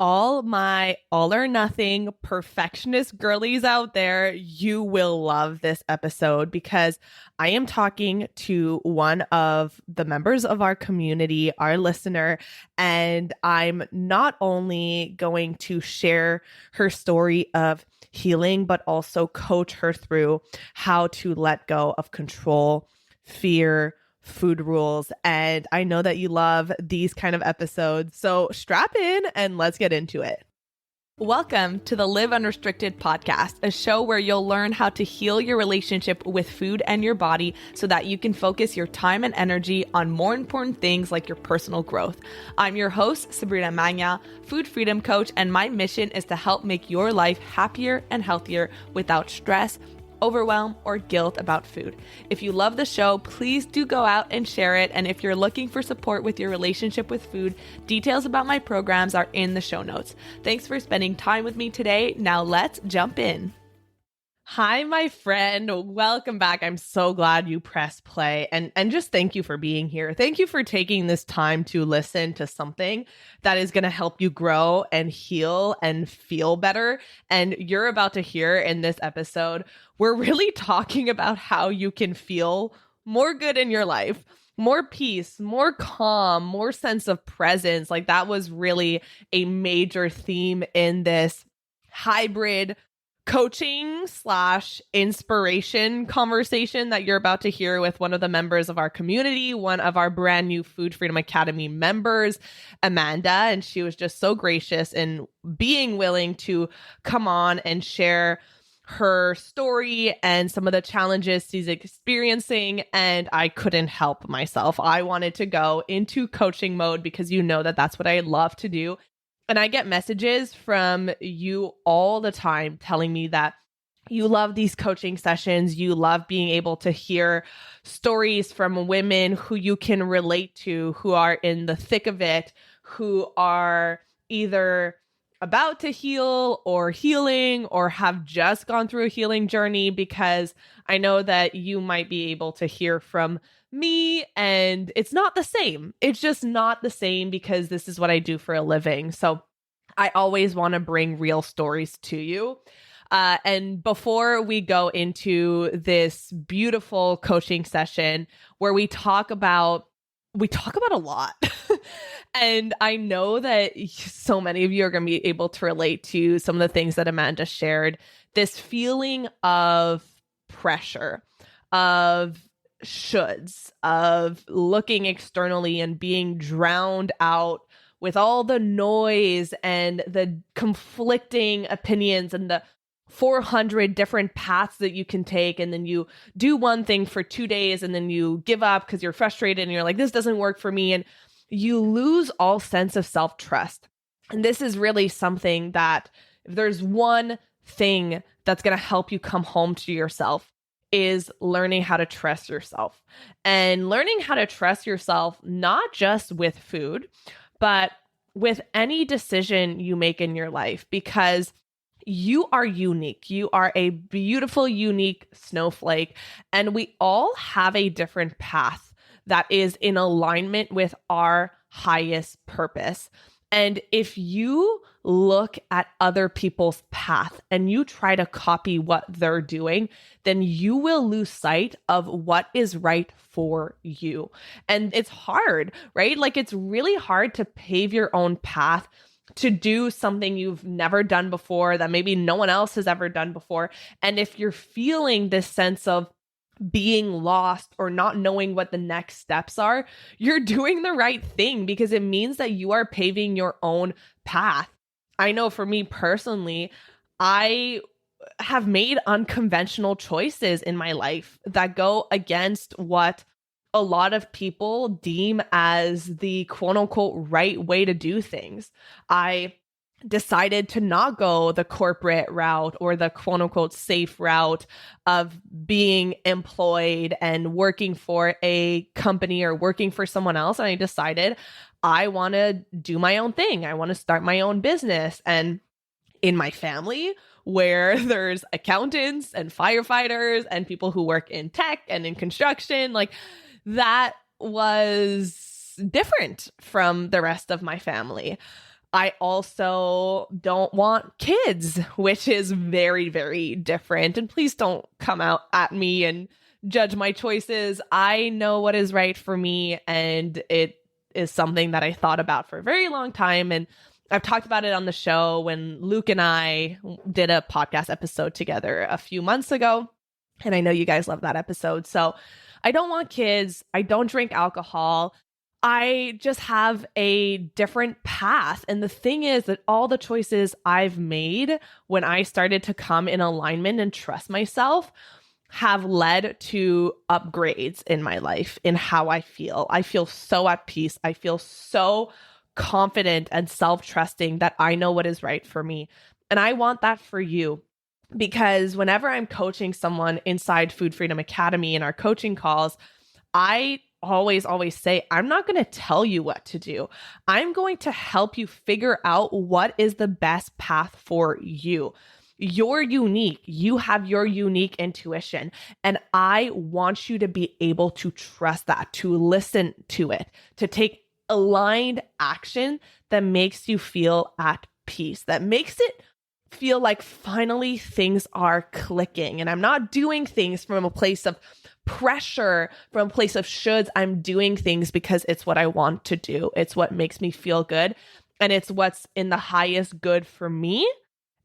All my all or nothing perfectionist girlies out there, you will love this episode because I am talking to one of the members of our community, our listener, and I'm not only going to share her story of healing, but also coach her through how to let go of control, fear, food rules. And I know that you love these kind of episodes. So strap in and let's get into it. Welcome to the Live Unrestricted podcast, a show where you'll learn how to heal your relationship with food and your body so that you can focus your time and energy on more important things like your personal growth. I'm your host, Sabrina Magna, food freedom coach, and my mission is to help make your life happier and healthier without stress, overwhelm, or guilt about food. If you love the show, please do go out and share it. And if you're looking for support with your relationship with food, details about my programs are in the show notes. Thanks for spending time with me today. Now let's jump in. Hi, my friend. Welcome back. I'm so glad you pressed play and just thank you for being here. Thank you for taking this time to listen to something that is going to help you grow and heal and feel better. And you're about to hear in this episode, we're really talking about how you can feel more good in your life, more peace, more calm, more sense of presence. Like that was really a major theme in this hybrid coaching / inspiration conversation that you're about to hear with one of the members of our community, one of our brand new Food Freedom Academy members, Amanda. And she was just so gracious in being willing to come on and share her story and some of the challenges she's experiencing. And I couldn't help myself. I wanted to go into coaching mode because you know that that's what I love to do. And I get messages from you all the time telling me that you love these coaching sessions. You love being able to hear stories from women who you can relate to, who are in the thick of it, who are either about to heal or healing or have just gone through a healing journey, because I know that you might be able to hear from me and it's not the same. It's just not the same because this is what I do for a living. So I always want to bring real stories to you. And before we go into this beautiful coaching session where we talk about a lot. And I know that so many of you are going to be able to relate to some of the things that Amanda shared. This feeling of pressure, of shoulds, of looking externally and being drowned out with all the noise and the conflicting opinions and the 400 different paths that you can take. And then you do one thing for 2 days and then you give up because you're frustrated and you're like, this doesn't work for me. And you lose all sense of self-trust. And this is really something that if there's one thing that's going to help you come home to yourself, is learning how to trust yourself. And learning how to trust yourself, not just with food, but with any decision you make in your life, because you are unique. You are a beautiful, unique snowflake, and we all have a different path that is in alignment with our highest purpose. And if you look at other people's path and you try to copy what they're doing, then you will lose sight of what is right for you. And it's hard, right? Like it's really hard to pave your own path, to do something you've never done before, that maybe no one else has ever done before. And if you're feeling this sense of being lost or not knowing what the next steps are, you're doing the right thing because it means that you are paving your own path. I know for me personally, I have made unconventional choices in my life that go against what a lot of people deem as the quote unquote right way to do things. I decided to not go the corporate route or the quote unquote safe route of being employed and working for a company or working for someone else. And I decided I want to do my own thing. I want to start my own business. And in my family, where there's accountants and firefighters and people who work in tech and in construction, like that was different from the rest of my family. I also don't want kids, which is very, very different. And please don't come out at me and judge my choices. I know what is right for me, and it is something that I thought about for a very long time. And I've talked about it on the show when Luke and I did a podcast episode together a few months ago. And I know you guys love that episode. So I don't want kids. I don't drink alcohol. I just have a different path. And the thing is that all the choices I've made when I started to come in alignment and trust myself have led to upgrades in my life, in how I feel. I feel so at peace. I feel so confident and self-trusting that I know what is right for me. And I want that for you. Because whenever I'm coaching someone inside Food Freedom Academy in our coaching calls, I always say, I'm not going to tell you what to do. I'm going to help you figure out what is the best path for you. You're unique. You have your unique intuition. And I want you to be able to trust that, to listen to it, to take aligned action that makes you feel at peace, that makes it feel like finally things are clicking. And I'm not doing things from a place of pressure, from a place of shoulds. I'm doing things because it's what I want to do. It's what makes me feel good. And it's what's in the highest good for me.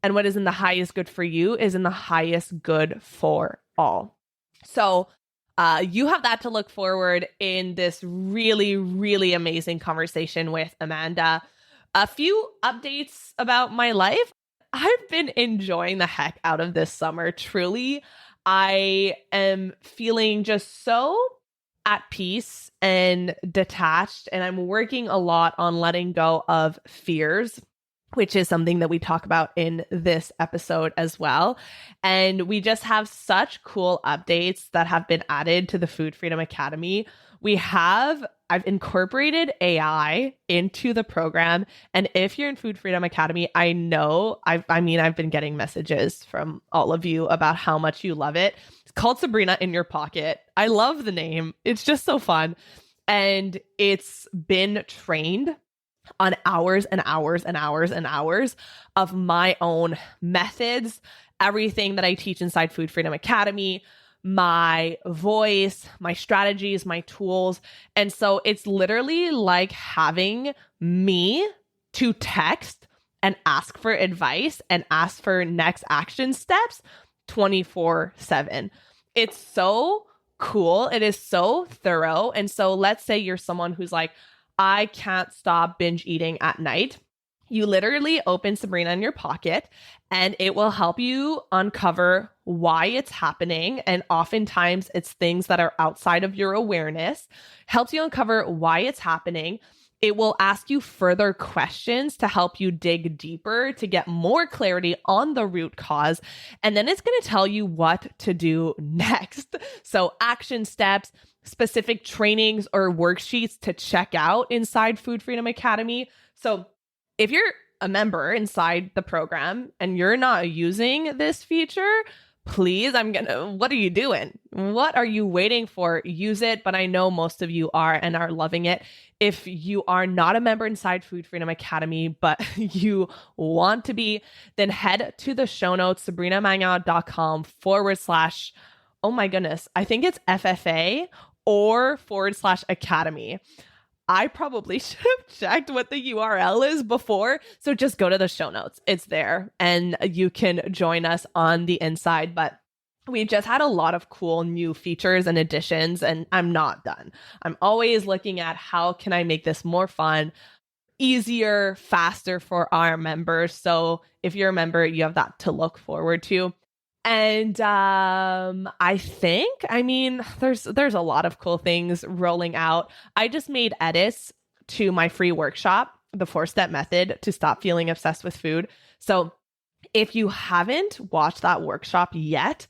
And what is in the highest good for you is in the highest good for all. So you have that to look forward in this really, really amazing conversation with Amanda. A few updates about my life. I've been enjoying the heck out of this summer. Truly, I am feeling just so at peace and detached, and I'm working a lot on letting go of fears, which is something that we talk about in this episode as well. And we just have such cool updates that have been added to the Food Freedom Academy. I've incorporated AI into the program. And if you're in Food Freedom Academy, I know, I've been getting messages from all of you about how much you love it. It's called Sabrina in Your Pocket. I love the name. It's just so fun. And it's been trained on hours and hours and hours and hours of my own methods, everything that I teach inside Food Freedom Academy, my voice, my strategies, my tools. And so it's literally like having me to text and ask for advice and ask for next action steps 24/7. It's so cool. It is so thorough. And so let's say you're someone who's like, I can't stop binge eating at night. You literally open Sabrina in Your Pocket and it will help you uncover why it's happening. And oftentimes it's things that are outside of your awareness, helps you uncover why it's happening. It will ask you further questions to help you dig deeper, to get more clarity on the root cause. And then it's going to tell you what to do next. So action steps, specific trainings or worksheets to check out inside Food Freedom Academy. So if you're a member inside the program and you're not using this feature, please, what are you doing? What are you waiting for? Use it. But I know most of you are and are loving it. If you are not a member inside Food Freedom Academy, but you want to be, then head to the show notes, sabrinamagna.com / oh my goodness, I think it's FFA or / academy. I probably should have checked what the URL is before. So just go to the show notes. It's there and you can join us on the inside. But we just had a lot of cool new features and additions, and I'm not done. I'm always looking at how can I make this more fun, easier, faster for our members. So if you're a member, you have that to look forward to. And there's a lot of cool things rolling out. I just made edits to my free workshop, the 4-step method to stop feeling obsessed with food. So if you haven't watched that workshop yet,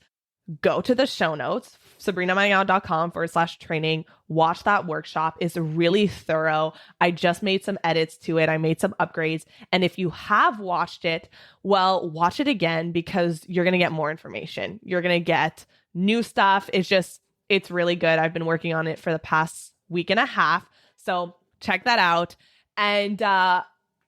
go to the show notes, sabrinamagna.com / training. Watch that workshop. It's really thorough. I just made some edits to it. I made some upgrades. And if you have watched it, well, watch it again because you're going to get more information. You're going to get new stuff. It's really good. I've been working on it for the past week and a half. So check that out. And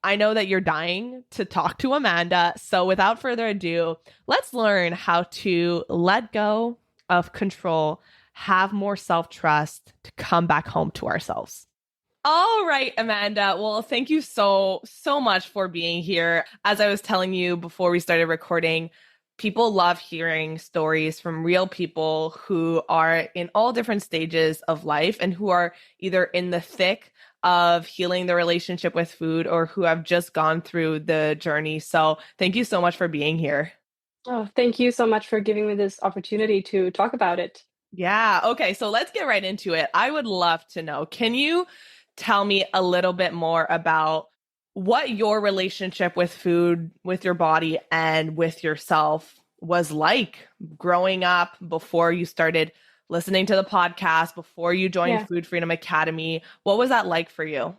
I know that you're dying to talk to Amanda. So without further ado, let's learn how to let go of control, have more self trust to come back home to ourselves. All right, Amanda. Well, thank you so much for being here. As I was telling you before we started recording, people love hearing stories from real people who are in all different stages of life and who are either in the thick of healing their relationship with food or who have just gone through the journey. So, thank you so much for being here. Oh, thank you so much for giving me this opportunity to talk about it. Yeah. Okay. So let's get right into it. I would love to know, can you tell me a little bit more about what your relationship with food, with your body, and with yourself was like growing up before you started listening to the podcast, before you joined Yeah. Food Freedom Academy? What was that like for you?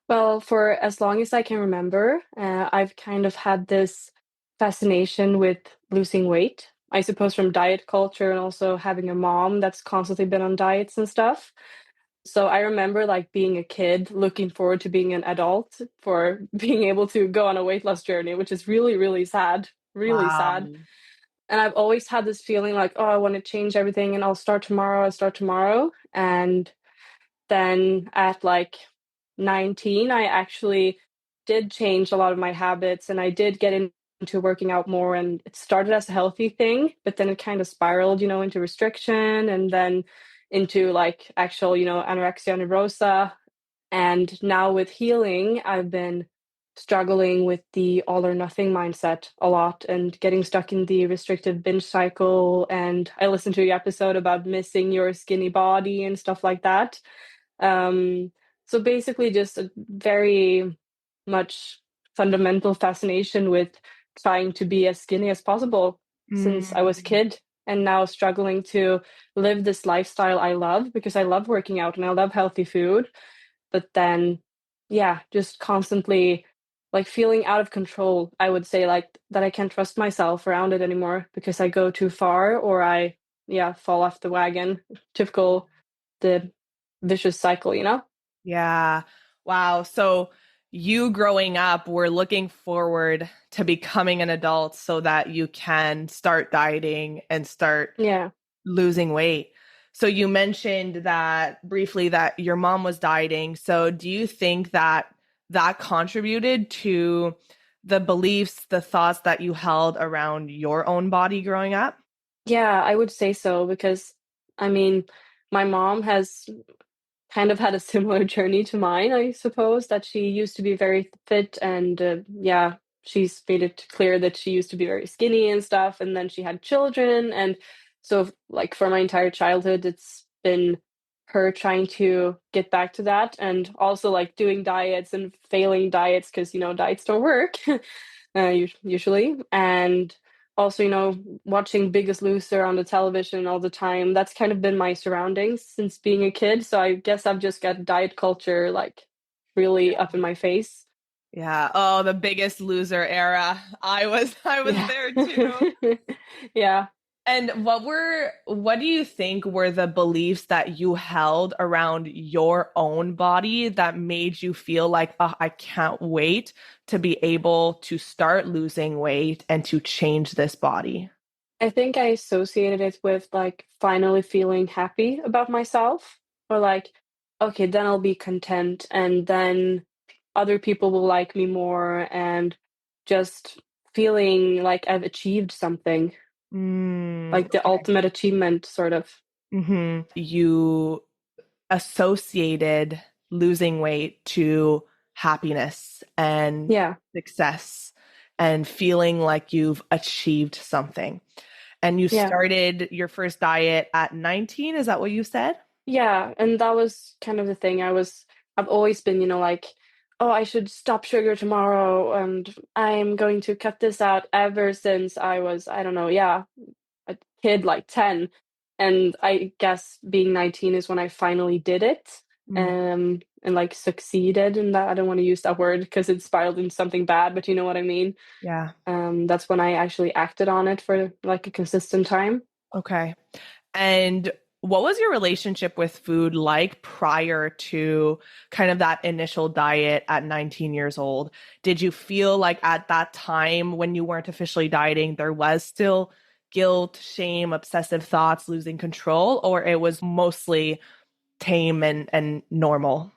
Well, for as long as I can remember, I've kind of had this fascination with losing weight. I suppose from diet culture and also having a mom that's constantly been on diets and stuff. So I remember like being a kid looking forward to being an adult for being able to go on a weight loss journey, which is really, really sad, really sad. Wow. And I've always had this feeling like, oh, I want to change everything and I'll start tomorrow, I'll start tomorrow. And then at like 19, I actually did change a lot of my habits and I did get into working out more. And it started as a healthy thing, but then it kind of spiraled, into restriction and then into like actual, anorexia nervosa. And now with healing, I've been struggling with the all or nothing mindset a lot and getting stuck in the restrictive binge cycle. And I listened to your episode about missing your skinny body and stuff like that. Um, so basically, just a very much fundamental fascination with trying to be as skinny as possible since I was a Mm. kid, and now struggling to live this lifestyle I love because I love working out and I love healthy food. But then, yeah, just constantly like feeling out of control. I would say like that I can't trust myself around it anymore because I go too far or yeah, fall off the wagon. Typical the vicious cycle. Yeah. Wow. So you growing up were looking forward to becoming an adult so that you can start dieting and start Yeah. losing weight. So you mentioned that briefly that your mom was dieting. So do you think that that contributed to the beliefs, the thoughts that you held around your own body growing up? Yeah, I would say so because I mean, my mom has kind of had a similar journey to mine, I suppose, that she used to be very fit and yeah, she's made it clear that she used to be very skinny and stuff, and then she had children, and so like for my entire childhood, it's been her trying to get back to that, and also like doing diets and failing diets because diets don't work usually, and also watching Biggest Loser on the television all the time. That's kind of been my surroundings since being a kid. So I guess I've just got diet culture like really up in my face. Yeah. Oh, the Biggest Loser era. I was Yeah. there too. Yeah. And what do you think were the beliefs that you held around your own body that made you feel like, oh, I can't wait to be able to start losing weight and to change this body? I think I associated it with like finally feeling happy about myself or like, okay, then I'll be content and then other people will like me more and just feeling like I've achieved something, like the Okay. ultimate achievement, sort of. You associated losing weight to happiness and Yeah, success and feeling like you've achieved something. And you yeah, started your first diet at 19, is that what you said? yeah. And that was kind of the thing. I've always been, like, oh, I should stop sugar tomorrow, and I'm going to cut this out ever since I was, I don't know, yeah, a kid like 10. And I guess being 19 is when I finally did it. Mm, And like succeeded in that. I don't want to use that word because it spiraled into something bad, but you know what I mean. yeah. That's when I actually acted on it for like a consistent time. Okay. And What was your relationship with food like prior to kind of that initial diet at 19 years old? Did you feel like at that time when you weren't officially dieting, there was still guilt, shame, obsessive thoughts, losing control, or it was mostly tame and normal?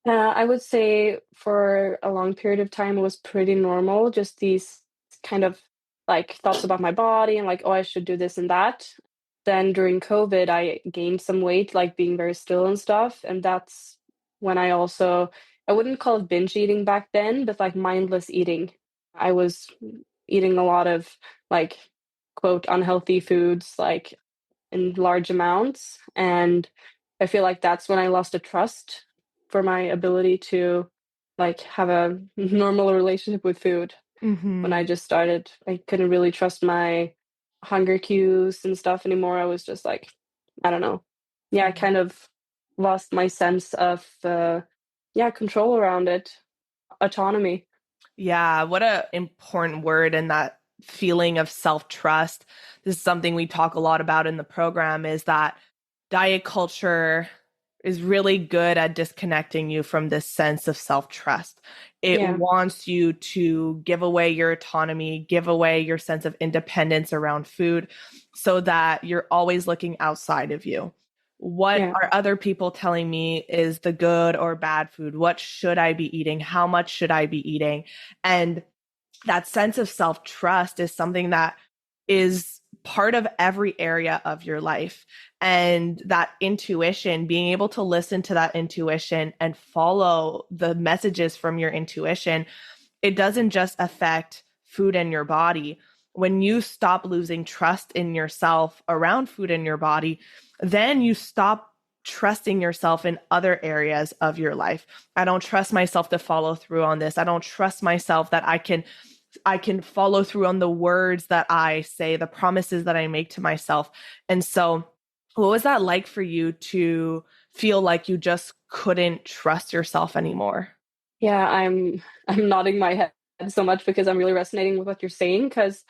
I would say for a long period of time, it was pretty normal. Just these kind of like thoughts about my body and like, oh, I should do this and that. Then during COVID, I gained some weight, like being very still and stuff. And that's when I wouldn't call it binge eating back then, but like mindless eating. I was eating a lot of like, quote, unhealthy foods, like in large amounts. And I feel like that's when I lost a trust for my ability to like have a normal relationship with food. When I Mm-hmm. just started, I couldn't really trust my hunger cues and stuff anymore. I was just like, I don't know. Yeah, I kind of lost my sense of yeah, control around it, autonomy. Yeah, what a important word and that feeling of self-trust. This is something we talk a lot about in the program is that diet culture is really good at disconnecting you from this sense of self-trust. It Yeah, wants you to give away your autonomy, give away your sense of independence around food so that you're always looking outside of you. What yeah, are other people telling me is the good or bad food? What should I be eating? How much should I be eating? And that sense of self trust is something that is part of every area of your life. And that intuition, being able to listen to that intuition and follow the messages from your intuition, it doesn't just affect food in your body. When you stop losing trust in yourself around food in your body, then you stop trusting yourself in other areas of your life. I don't trust myself to follow through on this. I don't trust myself that I can follow through on the words that I say, the promises that I make to myself. And so, what was that like for you to feel like you just couldn't trust yourself anymore? yeah. I'm nodding my head so much because I'm really resonating with what you're saying because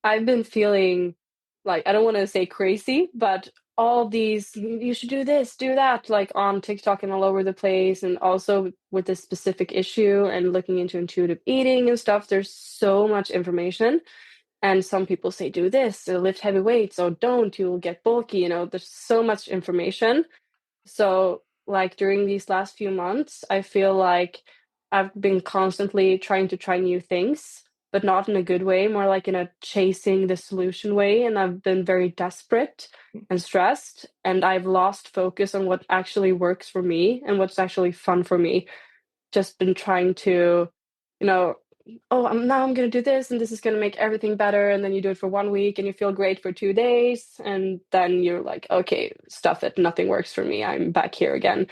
I've been feeling like I don't want to say crazy, but all these you should do this, do that, like on TikTok and all over the place, and also with this specific issue and looking into intuitive eating and stuff. There's so much information, and some people say do this, lift heavy weights, or don't, you'll get bulky. There's so much information, so, like during these last few months, I feel like I've been constantly trying to try new things, but not in a good way, more like in a chasing the solution way. And I've been very desperate and stressed, and I've lost focus on what actually works for me and what's actually fun for me. Just been trying to, you know, oh, now I'm going to do this and this is going to make everything better. And then you do it for 1 week and you feel great for 2 days. And then you're like, okay, stuff it. Nothing works for me. I'm back here again.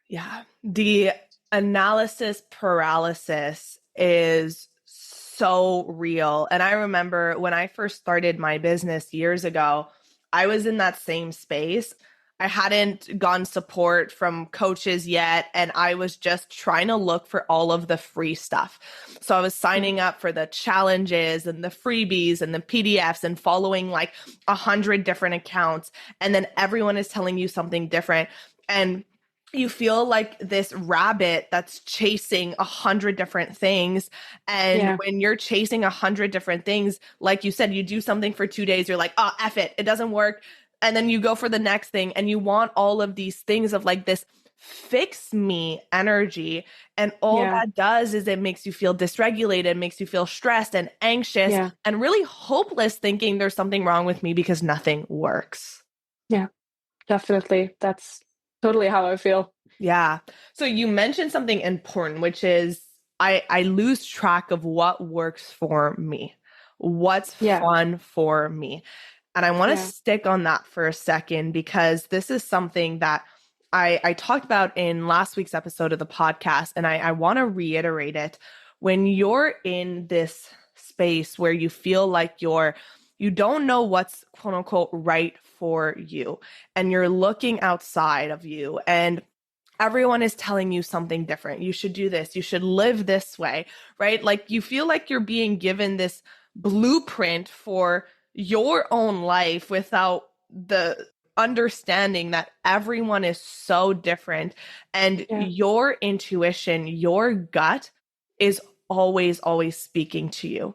Yeah. The analysis paralysis is so real. And I remember when I first started my business years ago, I was in that same space. I hadn't gotten support from coaches yet, and I was just trying to look for all of the free stuff. So I was Yeah. signing up for the challenges and the freebies and the PDFs and following like 100 different accounts. And then everyone is telling you something different. And you feel like this rabbit that's chasing 100 different things. And Yeah. when you're chasing 100 different things, like you said, you do something for 2 days, you're like, oh, F it, it doesn't work. And then you go for the next thing and you want all of these things of like this fix me energy. And all Yeah. that does is it makes you feel dysregulated, makes you feel stressed and anxious Yeah. and really hopeless, thinking there's something wrong with me because nothing works. Yeah. Definitely. That's totally how I feel. Yeah. So you mentioned something important, which is I lose track of what works for me, what's Yeah. fun for me. And I want to Yeah. stick on that for a second because this is something that I talked about in last week's episode of the podcast, and I want to reiterate it. When you're in this space where you feel like you don't know what's quote unquote right for you, and you're looking outside of you, and everyone is telling you something different. You should do this. You should live this way, right? Like you feel like you're being given this blueprint for your own life without the understanding that everyone is so different and Yeah. your intuition, your gut is always, always speaking to you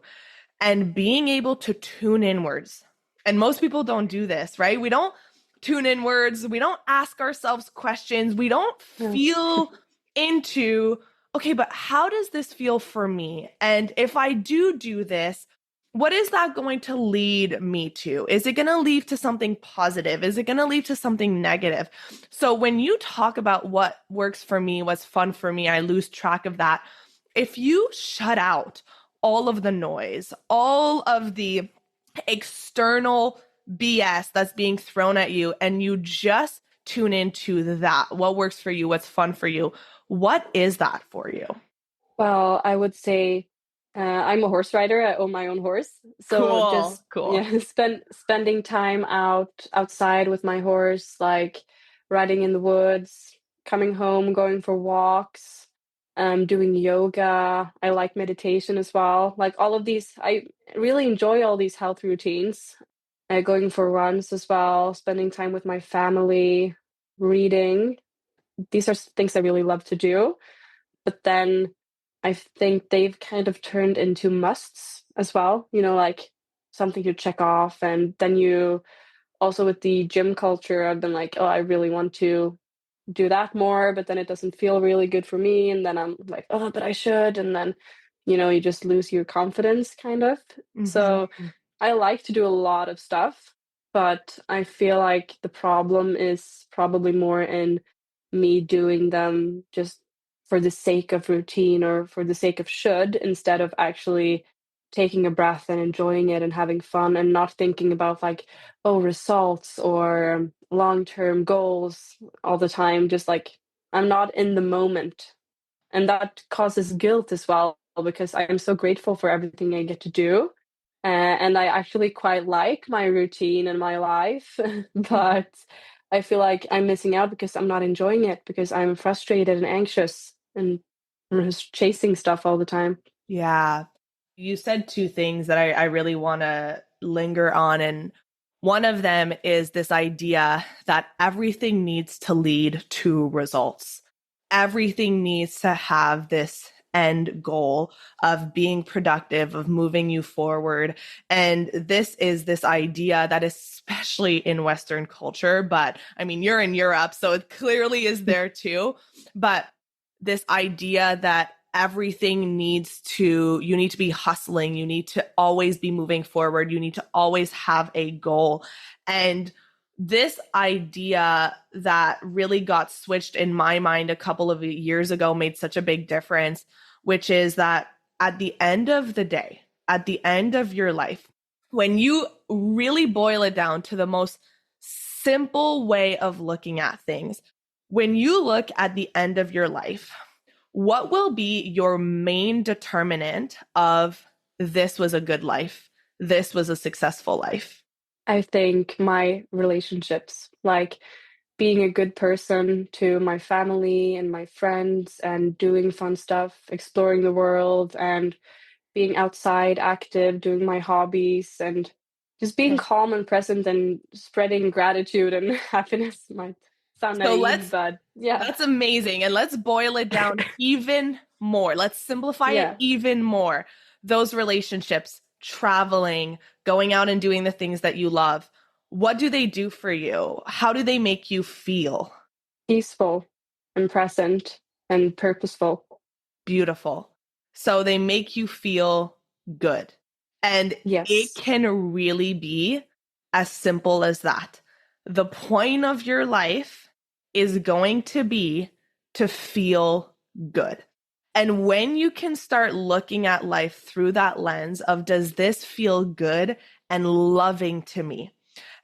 and being able to tune inwards. And most people don't do this, right? We don't tune inwards. We don't ask ourselves questions. We don't Yeah. feel into, okay, but how does this feel for me? And if I do this, what is that going to lead me to? Is it going to lead to something positive? Is it going to lead to something negative? So when you talk about what works for me, what's fun for me, I lose track of that. If you shut out all of the noise, all of the external BS that's being thrown at you, and you just tune into that, what works for you, what's fun for you, what is that for you? Well, I would say I'm a horse rider. I own my own horse. So Cool, just cool. yeah, spending time outside with my horse, like riding in the woods, coming home, going for walks, doing yoga. I like meditation as well. Like all of these, I really enjoy all these health routines. Going for runs as well, spending time with my family, reading. These are things I really love to do. But then I think they've kind of turned into musts as well, like something to check off. And then you also with the gym culture, I've been like, oh, I really want to do that more, but then it doesn't feel really good for me. And then I'm like, oh, but I should. And then, you just lose your confidence kind of. So Mm-hmm. I like to do a lot of stuff, but I feel like the problem is probably more in me doing them just for the sake of routine or for the sake of should instead of actually taking a breath and enjoying it and having fun and not thinking about like, oh, results or long-term goals all the time. Just like I'm not in the moment. And that causes guilt as well because I'm so grateful for everything I get to do. And I actually quite like my routine and my life, but I feel like I'm missing out because I'm not enjoying it because I'm frustrated and anxious and I'm just chasing stuff all the time. Yeah. You said two things that I really want to linger on. And one of them is this idea that everything needs to lead to results. Everything needs to have this end goal of being productive, of moving you forward. And this is this idea that, especially in Western culture, but I mean, you're in Europe, so it clearly is there too. But this idea that you need to be hustling, you need to always be moving forward, you need to always have a goal. And this idea that really got switched in my mind a couple of years ago made such a big difference, which is that at the end of the day, at the end of your life, when you really boil it down to the most simple way of looking at things, when you look at the end of your life, what will be your main determinant of this was a good life? This was a successful life? I think my relationships, like being a good person to my family and my friends and doing fun stuff, exploring the world and being outside, active, doing my hobbies, and just being Okay. calm and present and spreading gratitude and happiness might sound So naive, but yeah, that's amazing. And let's boil it down even more. Let's simplify it yeah. even more. Those relationships, traveling, going out and doing the things that you love. What do they do for you? How do they make you feel? Peaceful and present and purposeful. Beautiful. So they make you feel good. And it Yes. can really be as simple as that. The point of your life is going to be to feel good. And when you can start looking at life through that lens of, does this feel good and loving to me?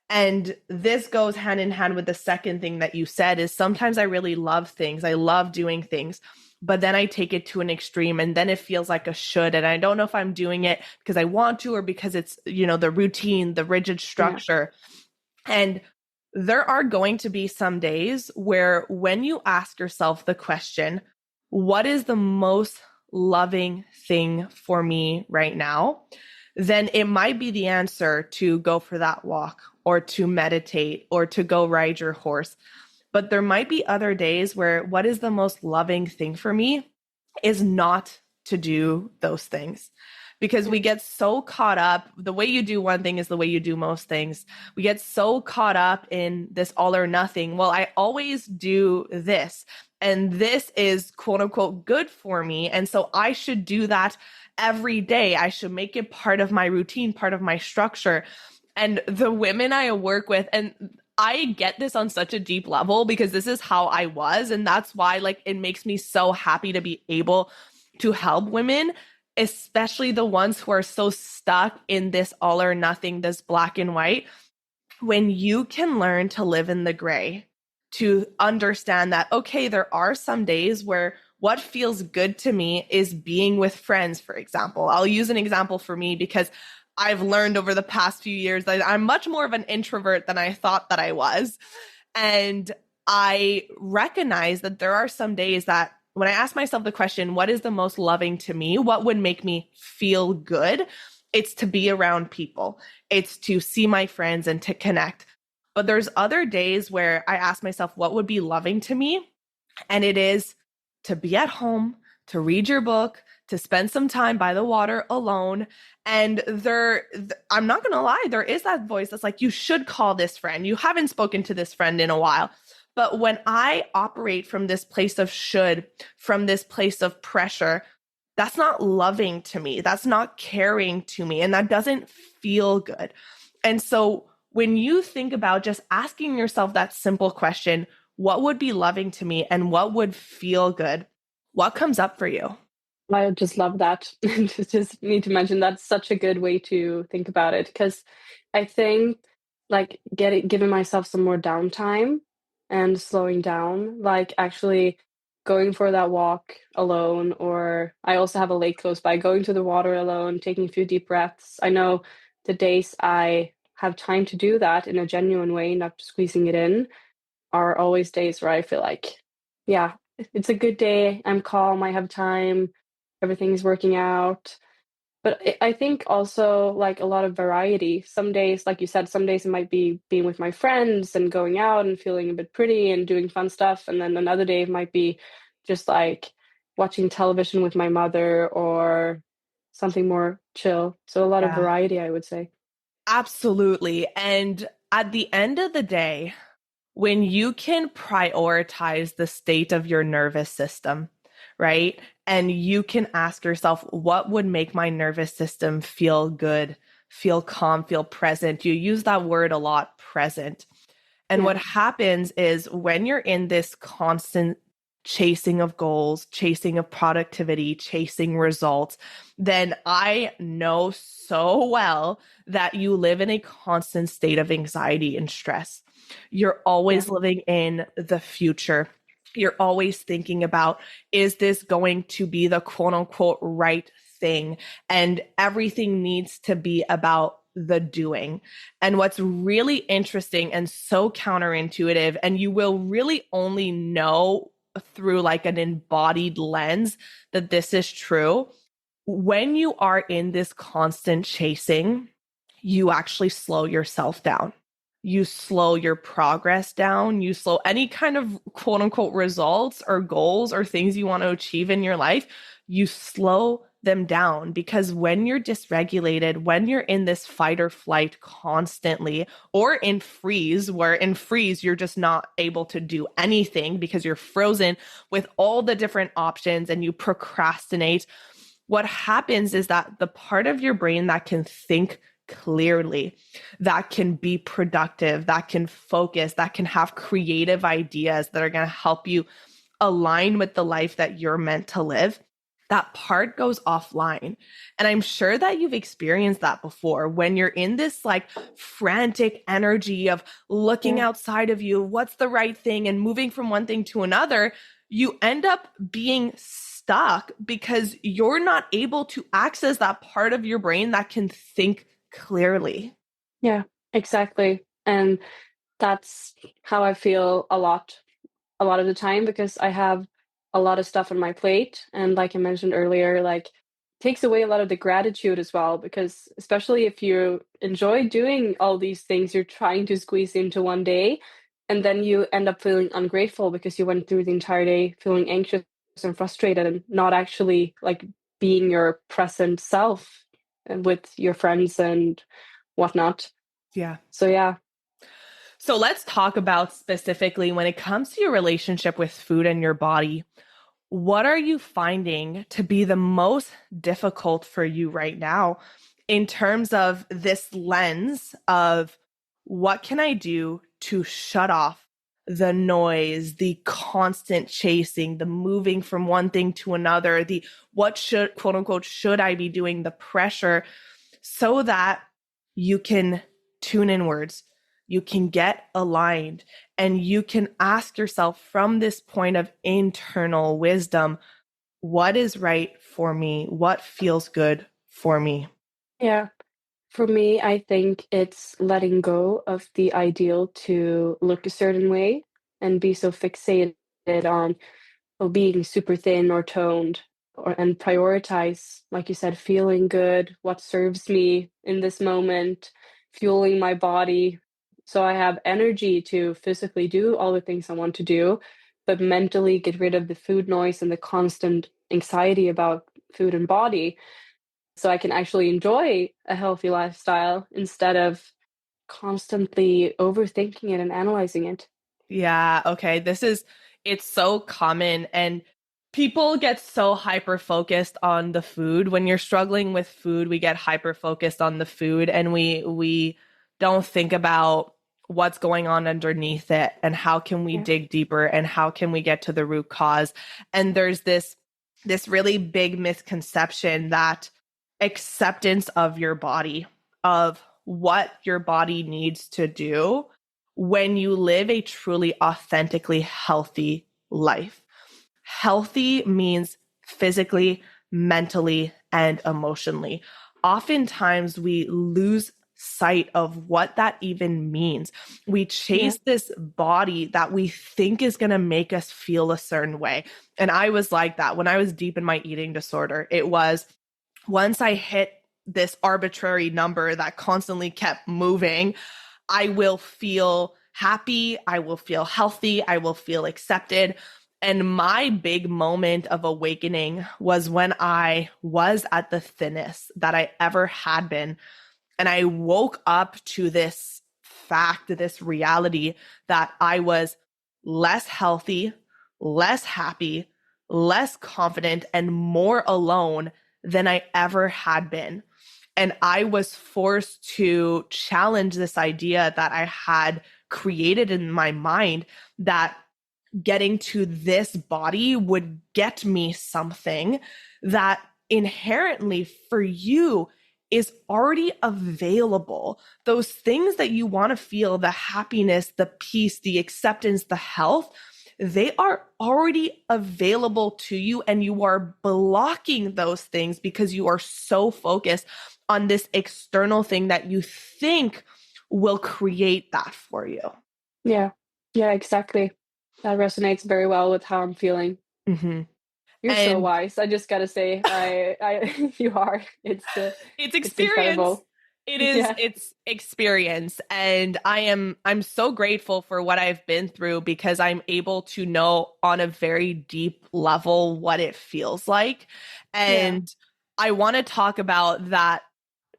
And this goes hand in hand with the second thing that you said is sometimes I really love things. I love doing things, but then I take it to an extreme and then it feels like a should. And I don't know if I'm doing it because I want to or because it's, the routine, the rigid Yeah. structure. And there are going to be some days where when you ask yourself the question, what is the most loving thing for me right now? Then it might be the answer to go for that walk or to meditate or to go ride your horse. But there might be other days where what is the most loving thing for me is not to do those things, because Yeah. we get so caught up. The way you do one thing is the way you do most things. We get so caught up in this all or nothing. Well, I always do this, and this is quote unquote good for me. And so I should do that every day. I should make it part of my routine, part of my structure. And the women I work with, and I get this on such a deep level because this is how I was. And that's why, like, it makes me so happy to be able to help women, especially the ones who are so stuck in this all or nothing, this black and white. When you can learn to live in the gray, to understand that, okay, there are some days where what feels good to me is being with friends, for example. I'll use an example for me because I've learned over the past few years that I'm much more of an introvert than I thought that I was. And I recognize that there are some days that when I ask myself the question, what is the most loving to me? What would make me feel good? It's to be around people. It's to see my friends and to connect. But there's other days where I ask myself, what would be loving to me? And it is to be at home, to read your book, to spend some time by the water alone. And I'm not going to lie, there is that voice that's like, you should call this friend. You haven't spoken to this friend in a while. But when I operate from this place of should, from this place of pressure, that's not loving to me. That's not caring to me. And that doesn't feel good. And so when you think about just asking yourself that simple question, what would be loving to me and what would feel good? What comes up for you? I just love that. Just need to mention that's such a good way to think about it because I think like giving myself some more downtime and slowing down, like actually going for that walk alone, or I also have a lake close by, going to the water alone, taking a few deep breaths. I know the days I have time to do that in a genuine way, not squeezing it in, are always days where I feel like, yeah, it's a good day. I'm calm. I have time. Everything's working out. But I think also like a lot of variety. Some days, like you said, some days it might be being with my friends and going out and feeling a bit pretty and doing fun stuff. And then another day it might be just like watching television with my mother or something more chill. So a lot of Yeah, variety, I would say. absolutely. And at the end of the day, when you can prioritize the state of your nervous system, right? And you can ask yourself, what would make my nervous system feel good, feel calm, feel present? You use that word a lot, present. And what Yeah. happens is when you're in this constant chasing of goals, chasing of productivity, chasing results, then I know so well that you live in a constant state of anxiety and stress. You're Yeah. always living in the future. You're always thinking about, is this going to be the quote unquote right thing? And everything needs to be about the doing. And what's really interesting and so counterintuitive, and you will really only know through like an embodied lens that this is true. When you are in this constant chasing, you actually slow yourself down. You slow your progress down. You slow any kind of quote unquote results or goals or things you want to achieve in your life. You slow them down because when you're dysregulated, when you're in this fight or flight constantly, or in freeze, where in freeze, you're just not able to do anything because you're frozen with all the different options and you procrastinate, what happens is that the part of your brain that can think clearly, that can be productive, that can focus, that can have creative ideas that are going to help you align with the life that you're meant to live, that part goes offline. And I'm sure that you've experienced that before when you're in this like frantic energy of looking Yeah. outside of you, what's the right thing, and moving from one thing to another, you end up being stuck because you're not able to access that part of your brain that can think clearly. Yeah, exactly. And that's how I feel a lot of the time because I have a lot of stuff on my plate. And like I mentioned earlier, like takes away a lot of the gratitude as well, because especially if you enjoy doing all these things you're trying to squeeze into one day, and then you end up feeling ungrateful because you went through the entire day feeling anxious and frustrated and not actually like being your present self and with your friends and whatnot. Yeah. So yeah. So let's talk about specifically when it comes to your relationship with food and your body. What are you finding to be the most difficult for you right now in terms of this lens of what can I do to shut off the noise, the constant chasing, the moving from one thing to another, the what should, quote unquote, should I be doing, the pressure, so that you can tune inwards, you can get aligned, and you can ask yourself from this point of internal wisdom, what is right for me? What feels good for me? Yeah. For me, I think it's letting go of the ideal to look a certain way and be so fixated on being super thin or toned, and prioritize, like you said, feeling good, what serves me in this moment, fueling my body. So I have energy to physically do all the things I want to do, but mentally get rid of the food noise and the constant anxiety about food and body so I can actually enjoy a healthy lifestyle instead of constantly overthinking it and analyzing it. Yeah, okay. It's so common, and people get so hyper focused on the food. When you're struggling with food, we get hyper focused on the food, and we don't think about what's going on underneath it and how can we Yeah. dig deeper and how can we get to the root cause. And there's this really big misconception that acceptance of your body, of what your body needs to do when you live a truly authentically healthy life. Healthy means physically, mentally, and emotionally. Oftentimes, we lose sight of what that even means. We Yeah. chase this body that we think is going to make us feel a certain way. And I was like that when I was deep in my eating disorder. It was once I hit this arbitrary number that constantly kept moving, I will feel happy. I will feel healthy. I will feel accepted. And my big moment of awakening was when I was at the thinnest that I ever had been. And I woke up to this fact, this reality that I was less healthy, less happy, less confident, and more alone than I ever had been. And I was forced to challenge this idea that I had created in my mind that getting to this body would get me something that inherently for you is already available. Those things that you want to feel, the happiness, the peace, the acceptance, the health, they are already available to you. And you are blocking those things because you are so focused on this external thing that you think will create that for you. Yeah. Yeah, exactly. That resonates very well with how I'm feeling. Mm-hmm. You're so And wise. I just gotta say, you are. it's It's experience. incredible. Yeah. It's experience. And I'm so grateful for what I've been through because I'm able to know on a very deep level what it feels like. Yeah. And I want to talk about that,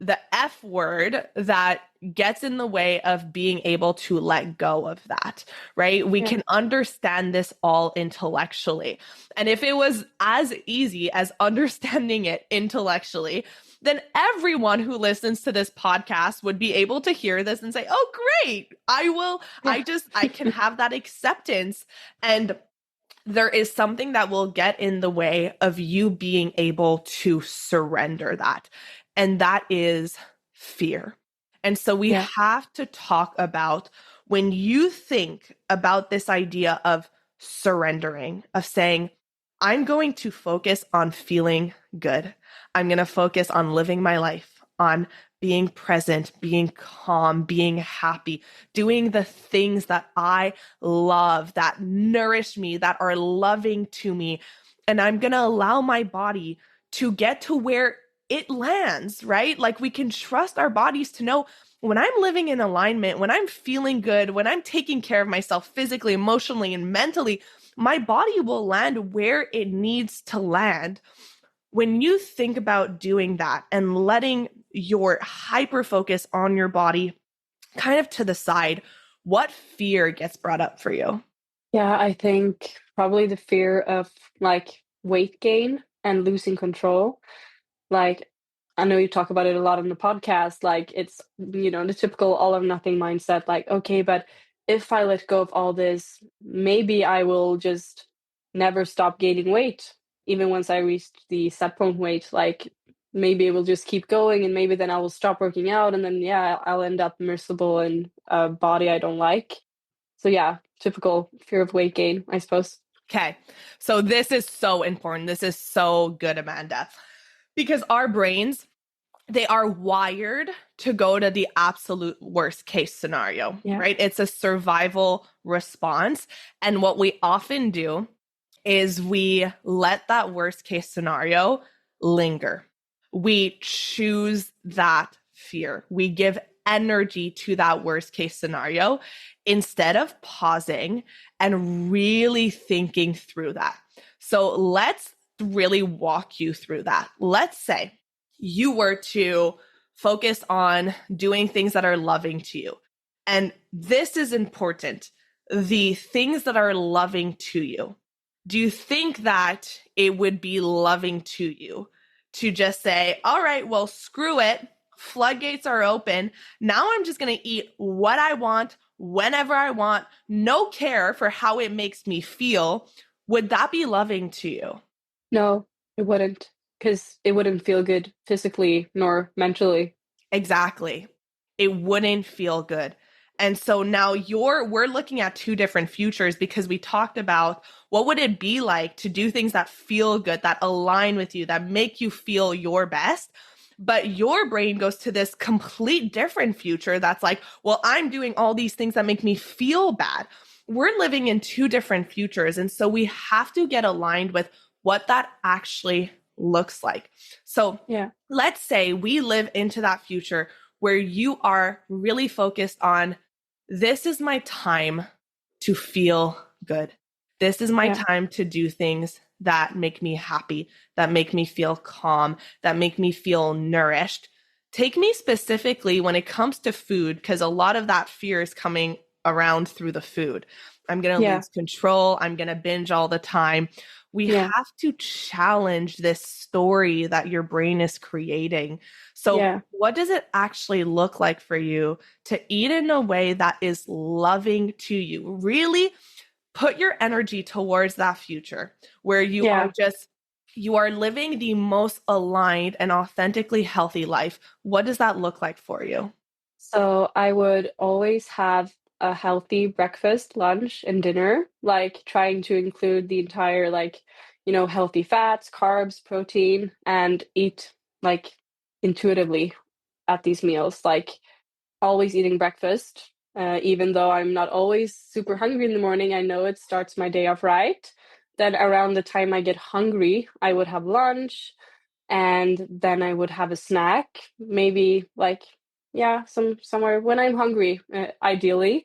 the F word that gets in the way of being able to let go of that, right? We Yeah. can understand this all intellectually. And if it was as easy as understanding it intellectually, then everyone who listens to this podcast would be able to hear this and say, oh, great. Yeah. I can have that acceptance. And there is something that will get in the way of you being able to surrender that. And that is fear. And so we Yeah. have to talk about when you think about this idea of surrendering, of saying, I'm going to focus on feeling good. I'm going to focus on living my life, on being present, being calm, being happy, doing the things that I love, that nourish me, that are loving to me. And I'm going to allow my body to get to where it lands, right? Like we can trust our bodies to know when I'm living in alignment, when I'm feeling good, when I'm taking care of myself physically, emotionally, and mentally, my body will land where it needs to land. When you think about doing that and letting your hyper focus on your body kind of to the side, what fear gets brought up for you? Yeah, I think probably the fear of like weight gain and losing control. Like, I know you talk about it a lot on the podcast. Like, it's, the typical all or nothing mindset. Like, okay, but if I let go of all this, maybe I will just never stop gaining weight, even once I reach the set point weight. Like, maybe it will just keep going, and maybe then I will stop working out, and then, yeah, I'll end up miserable in a body I don't like. So, yeah, typical fear of weight gain, I suppose. Okay. So this is so important. This is so good, Amanda, because our brains, they are wired to go to the absolute worst case scenario, Yeah. right? It's a survival response. And what we often do is we let that worst case scenario linger. We choose that fear. We give energy to that worst case scenario instead of pausing and really thinking through that. So let's really walk you through that. Let's say you were to focus on doing things that are loving to you. And this is important. The things that are loving to you. Do you think that it would be loving to you to just say, all right, well, screw it. Floodgates are open. Now I'm just going to eat what I want, whenever I want, no care for how it makes me feel. Would that be loving to you? No, it wouldn't, because it wouldn't feel good physically nor mentally. Exactly. It wouldn't feel good. And so now we're looking at two different futures because we talked about what would it be like to do things that feel good, that align with you, that make you feel your best. But your brain goes to this complete different future that's like, well, I'm doing all these things that make me feel bad. We're living in two different futures. And so we have to get aligned with what that actually looks like. So Yeah, let's say we live into that future where you are really focused on this is my time to feel good. This is my yeah, time to do things that make me happy, that make me feel calm, that make me feel nourished. Take me specifically when it comes to food, because a lot of that fear is coming around through the food. I'm going to yeah, lose control. I'm going to binge all the time. We yeah, have to challenge this story that your brain is creating. So, yeah. what does it actually look like for you to eat in a way that is loving to you? Really put your energy towards that future where Yeah. you are living the most aligned and authentically healthy life. What does that look like for you? So I would always have a healthy breakfast, lunch, and dinner, like trying to include the entire, like, healthy fats, carbs, protein, and eat like intuitively at these meals. Like, always eating breakfast, even though I'm not always super hungry in the morning. I know it starts my day off right. Then around the time I get hungry, I would have lunch, and then I would have a snack, maybe like, yeah, somewhere when I'm hungry, ideally,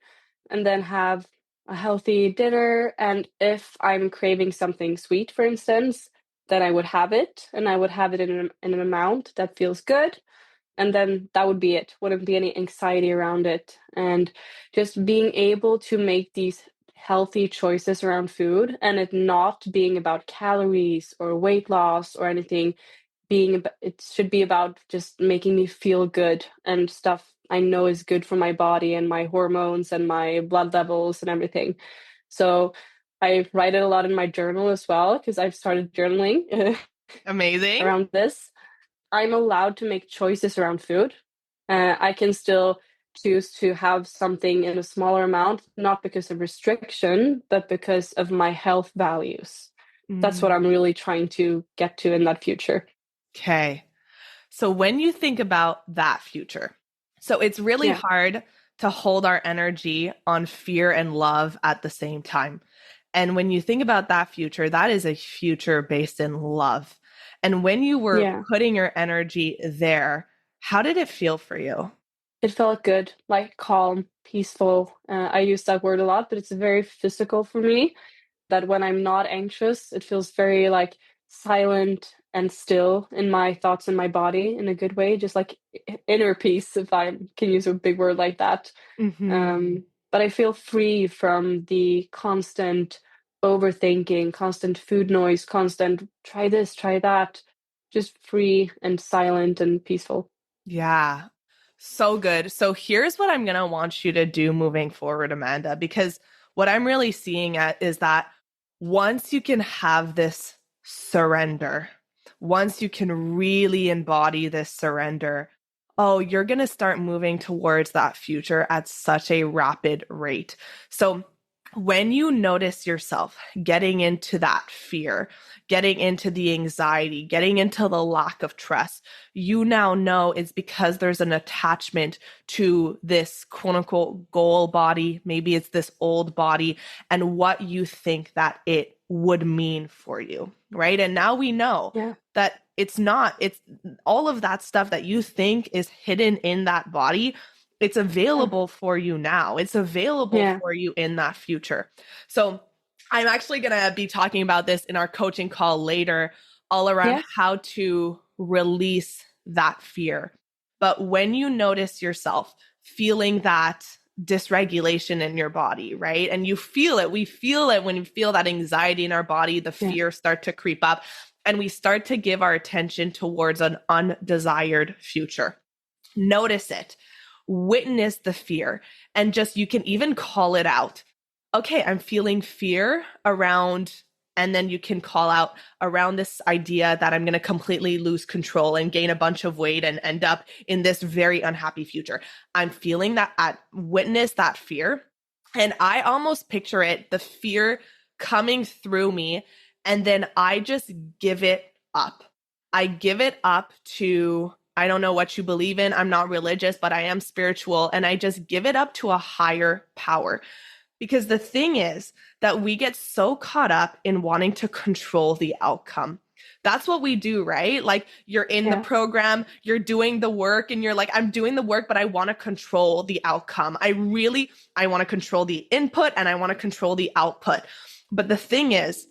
and then have a healthy dinner. And if I'm craving something sweet, for instance, then I would have it, and I would have it in an amount that feels good, and then that would be it. Wouldn't be any anxiety around it. And just being able to make these healthy choices around food, and it not being about calories or weight loss or anything, it should be about just making me feel good and stuff I know is good for my body and my hormones and my blood levels and everything. So I write it a lot in my journal as well, because I've started journaling Amazing. around this. I'm allowed to make choices around food. I can still choose to have something in a smaller amount, not because of restriction, but because of my health values. That's what I'm really trying to get to in that future. Okay. So when you think about that future, so it's really Yeah, hard to hold our energy on fear and love at the same time. And when you think about that future, that is a future based in love. And when you were Yeah. putting your energy there, how did it feel for you? It felt good, like calm, peaceful. I use that word a lot, but it's very physical for me. That when I'm not anxious, it feels very like silent and still in my thoughts and my body in a good way, just like inner peace, if I can use a big word like that. Hmm. But I feel free from the constant overthinking, constant food noise, constant try this, try that, just free and silent and peaceful. Yeah. So good. So here's what I'm going to want you to do moving forward, Amanda, because what I'm really seeing at is that once you can have this surrender, once you can really embody this surrender, oh, you're going to start moving towards that future at such a rapid rate. So when you notice yourself getting into that fear, getting into the anxiety, getting into the lack of trust, you now know it's because there's an attachment to this quote unquote goal body. Maybe it's this old body and what you think that it would mean for you. Right. And now we know Yeah. that it's not, it's all of that stuff that you think is hidden in that body. It's Yeah. available for you now. It's available Yeah. for you in that future. So I'm actually going to be talking about this in our coaching call later, all around Yeah. how to release that fear. But when you notice yourself feeling that dysregulation in your body, right? And you feel it, we feel it when you feel that anxiety in our body, the Yeah. fear start to creep up, and we start to give our attention towards an undesired future. Notice it, witness the fear, and just you can even call it out. Okay, I'm feeling fear around, and then you can call out around this idea that I'm going to completely lose control and gain a bunch of weight and end up in this very unhappy future. I'm feeling that, at witness that fear. And I almost picture it, the fear coming through me, and then I just give it up. I give it up to, I don't know what you believe in. I'm not religious, but I am spiritual. And I just give it up to a higher power. Because the thing is that we get so caught up in wanting to control the outcome. That's what we do, right? Like you're in the Yeah. program, you're doing the work, and you're like, I'm doing the work, but I want to control the outcome. I want to control the input and I want to control the output. But the thing is,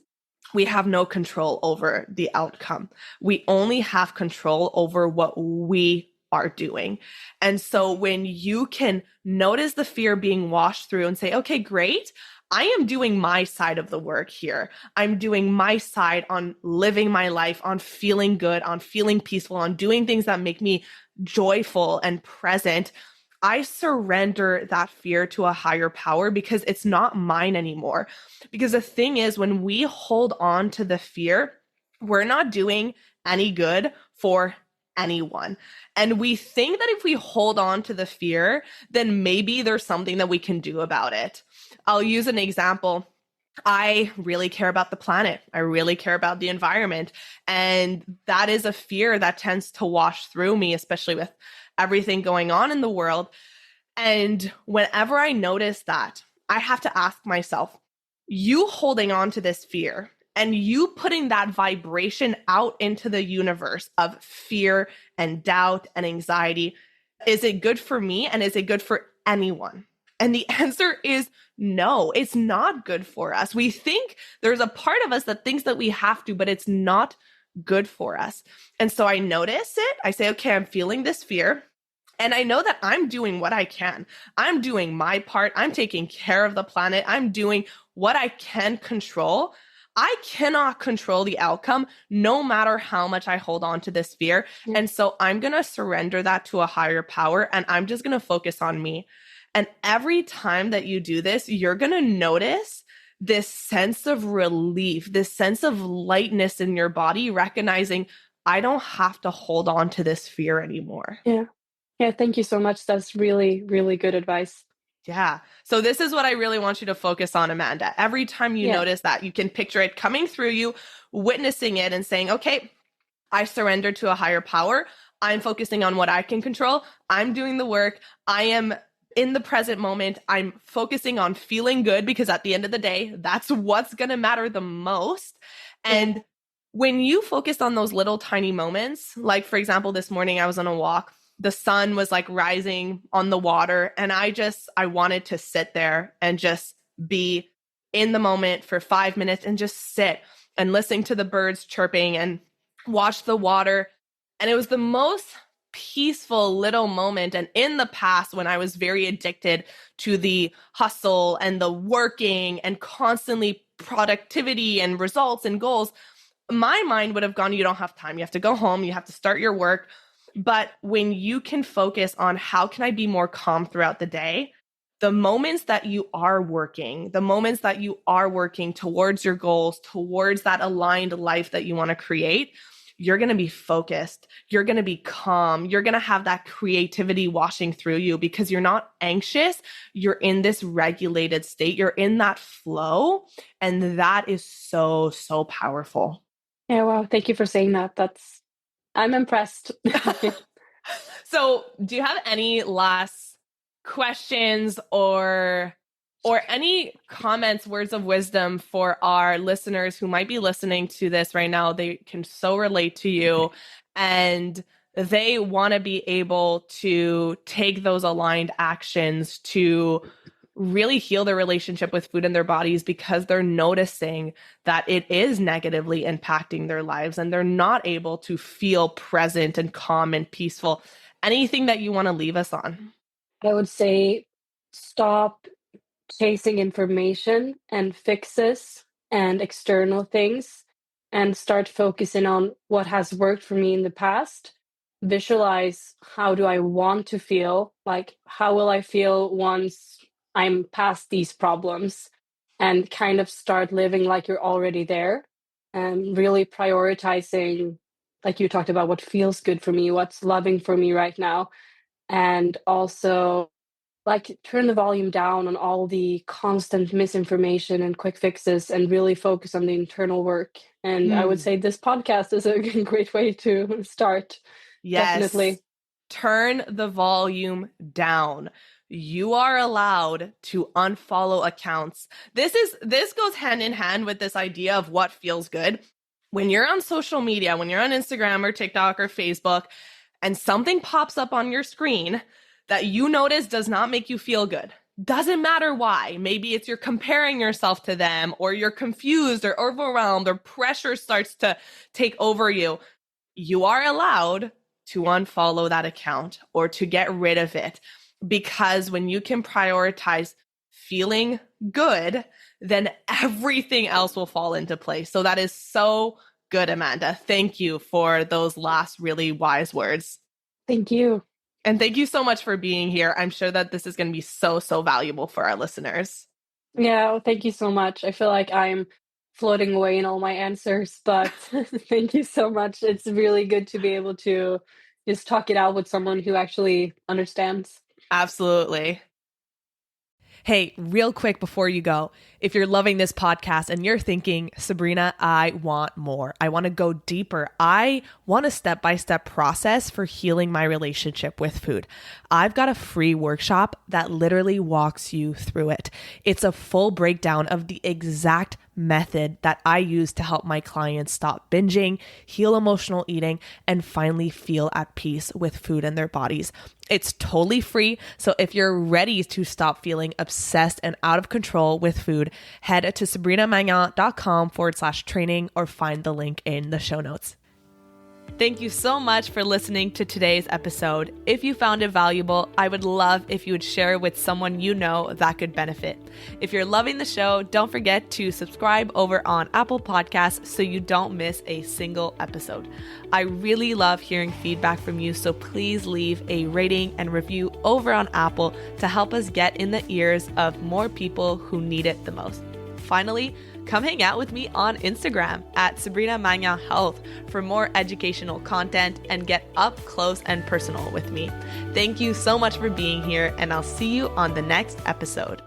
we have no control over the outcome. We only have control over what we are doing. And Yeah. so when you can notice the fear being washed through and say, okay, great. I am doing my side of the work here. I'm doing my side on living my life, on feeling good, on feeling peaceful, on doing things that make me joyful and present. I surrender that fear to a higher power because it's not mine anymore. Because the thing is, when we hold on to the fear, we're not doing any good for anyone. And we think that if we hold on to the fear, then maybe there's something that we can do about it. I'll use an example. I really care about the planet. I really care about the environment. And that is a fear that tends to wash through me, especially with everything going on in the world. And whenever I notice that, I have to ask myself, you holding on to this fear and you putting that vibration out into the universe of fear and doubt and anxiety, is it good for me and is it good for anyone? And the answer is no, it's not good for us. We think there's a part of us that thinks that we have to, but it's not good for us. And so I notice it. I say, okay, I'm feeling this fear. And I know that I'm doing what I can. I'm doing my part. I'm taking care of the planet. I'm doing what I can control. I cannot control the outcome, no matter how much I hold on to this fear. Yeah. And so I'm going to surrender that to a higher power and I'm just going to focus on me. And every time that you do this, you're going to notice this sense of relief, this sense of lightness in your body, recognizing I don't have to hold on to this fear anymore. Yeah. Yeah. Thank you so much. That's really, really good advice. Yeah. So this is what I really want you to focus on, Amanda. Every time you Yeah. notice that, you can picture it coming through you, witnessing it and saying, okay, I surrender to a higher power. I'm focusing on what I can control. I'm doing the work. I am in the present moment. I'm focusing on feeling good because at the end of the day, that's what's going to matter the most. Yeah. And when you focus on those little tiny moments, like for example, this morning I was on a walk, the sun was like rising on the water, and I wanted to sit there and just be in the moment for 5 minutes and just sit and listen to the birds chirping and watch the water. And it was the most peaceful little moment. And in the past, when I was very addicted to the hustle and the working and constantly productivity and results and goals, my mind would have gone, you don't have time. You have to go home. You have to start your work. But when you can focus on how can I be more calm throughout the day, the moments that you are working, the moments that you are working towards your goals, towards that aligned life that you want to create, you're going to be focused. You're going to be calm. You're going to have that creativity washing through you because you're not anxious. You're in this regulated state. You're in that flow. And that is so, so powerful. Yeah, wow. Thank you for saying that. I'm impressed. So, do you have any last questions or any comments, words of wisdom for our listeners who might be listening to this right now? They can so relate to you and they want to be able to take those aligned actions to really heal their relationship with food in their bodies because they're noticing that it is negatively impacting their lives and they're not able to feel present and calm and peaceful. Anything that you want to leave us on? I would say stop chasing information and fixes and external things and start focusing on what has worked for me in the past. Visualize how do I want to feel? Like, how will I feel once I'm past these problems? And kind of start living like you're already there and really prioritizing, like you talked about, what feels good for me, what's loving for me right now. And also, like, turn the volume down on all the constant misinformation and quick fixes and really focus on the internal work. And I would Mm. say this podcast is a great way to start. Yes. Definitely. Turn the volume down. You are allowed to unfollow accounts. This goes hand in hand with this idea of what feels good. When you're on social media, when you're on Instagram or TikTok or Facebook, and something pops up on your screen that you notice does not make you feel good. Doesn't matter why. Maybe it's you're comparing yourself to them, or you're confused or overwhelmed, or pressure starts to take over you. You are allowed to unfollow that account or to get rid of it, because when you can prioritize feeling good, then everything else will fall into place. So that is so good, Amanda. Thank you for those last really wise words. Thank you. And thank you so much for being here. I'm sure that this is going to be so, so valuable for our listeners. Yeah, well, thank you so much. I feel like I'm floating away in all my answers, but thank you so much. It's really good to be able to just talk it out with someone who actually understands. Absolutely. Hey, real quick before you go, if you're loving this podcast and you're thinking, Sabrina, I want more, I want to go deeper, I want a step-by-step process for healing my relationship with food, I've got a free workshop that literally walks you through it. It's a full breakdown of the exact method that I use to help my clients stop binging, heal emotional eating, and finally feel at peace with food in their bodies. It's totally free. So if you're ready to stop feeling obsessed and out of control with food, head to sabrinamagnan.com/training or find the link in the show notes. Thank you so much for listening to today's episode. If you found it valuable, I would love if you would share it with someone you know that could benefit. If you're loving the show, don't forget to subscribe over on Apple Podcasts so you don't miss a single episode. I really love hearing feedback from you, so please leave a rating and review over on Apple to help us get in the ears of more people who need it the most. Finally, come hang out with me on Instagram at Sabrina Magnan Health for more educational content and get up close and personal with me. Thank you so much for being here, and I'll see you on the next episode.